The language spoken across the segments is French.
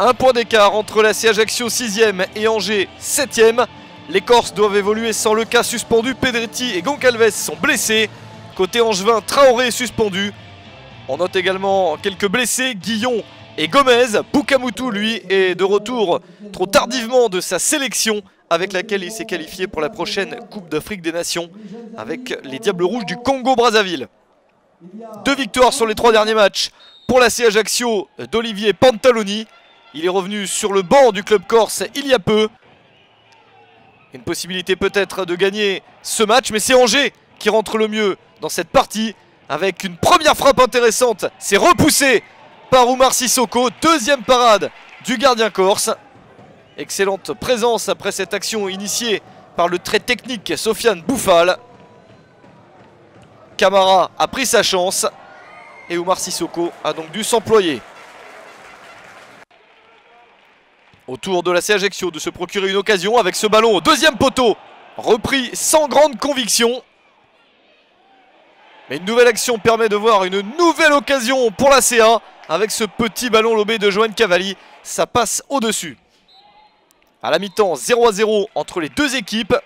Un point d'écart entre l'AC Ajaccio 6e et Angers 7e. Les Corses doivent évoluer sans le cas suspendu. Pedretti et Goncalves sont blessés. Côté angevin, Traoré est suspendu. On note également quelques blessés, Guillon et Gomez. Boukamoutou, lui, est de retour trop tardivement de sa sélection avec laquelle il s'est qualifié pour la prochaine Coupe d'Afrique des Nations avec les Diables Rouges du Congo-Brazzaville. 2 victoires sur les 3 derniers matchs pour l'AC Ajaccio d'Olivier Pantaloni. Il est revenu sur le banc du club corse il y a peu. Une possibilité peut-être de gagner ce match, mais c'est Angers qui rentre le mieux dans cette partie avec une première frappe intéressante. C'est repoussé par Oumar Sissoko. Deuxième parade du gardien corse. Excellente présence après cette action initiée par le très technique Sofiane Bouffal. Camara a pris sa chance et Oumar Sissoko a donc dû s'employer. Autour de l'AC Ajaccio de se procurer une occasion avec ce ballon au deuxième poteau. Repris sans grande conviction. Mais une nouvelle action permet de voir une nouvelle occasion pour la CA. Avec ce petit ballon lobé de Johan Cavalli, ça passe au-dessus. À la mi-temps, 0-0 entre les deux équipes.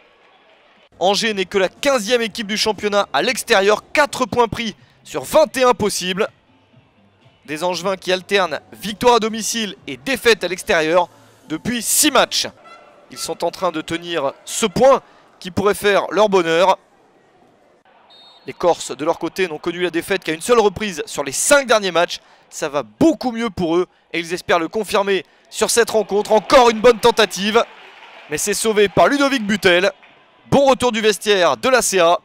Angers n'est que la 15e équipe du championnat à l'extérieur. 4 points pris sur 21 possibles. Des Angevins qui alternent victoire à domicile et défaite à l'extérieur depuis 6 matchs. Ils sont en train de tenir ce point qui pourrait faire leur bonheur. Les Corses, de leur côté, n'ont connu la défaite qu'à une seule reprise sur les 5 derniers matchs. Ça va beaucoup mieux pour eux et ils espèrent le confirmer sur cette rencontre. Encore une bonne tentative, mais c'est sauvé par Ludovic Butel. Bon retour du vestiaire de l'ACA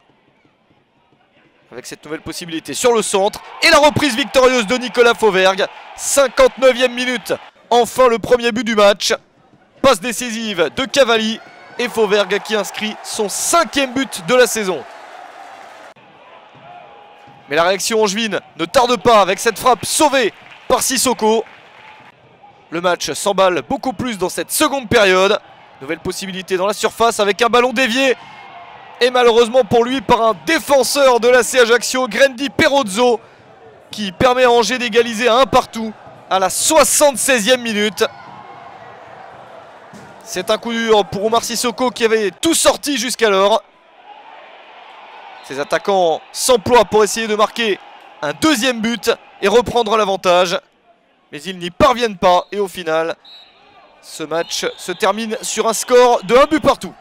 avec cette nouvelle possibilité sur le centre. Et la reprise victorieuse de Nicolas Fauvergue. 59e minute. Enfin le premier but du match. Passe décisive de Cavalli. Et Fauvergue qui inscrit son 5e but de la saison. Mais la réaction angevine ne tarde pas avec cette frappe sauvée par Sissoko. Le match s'emballe beaucoup plus dans cette seconde période. Nouvelle possibilité dans la surface avec un ballon dévié. Et malheureusement pour lui par un défenseur de l'AC Ajaccio, Grendi Perozzo, qui permet à Angers d'égaliser à 1 partout à la 76e minute. C'est un coup dur pour Oumar Sissoko qui avait tout sorti jusqu'alors. Ses attaquants s'emploient pour essayer de marquer un deuxième but et reprendre l'avantage. Mais ils n'y parviennent pas et au final, ce match se termine sur un score de 1 but partout.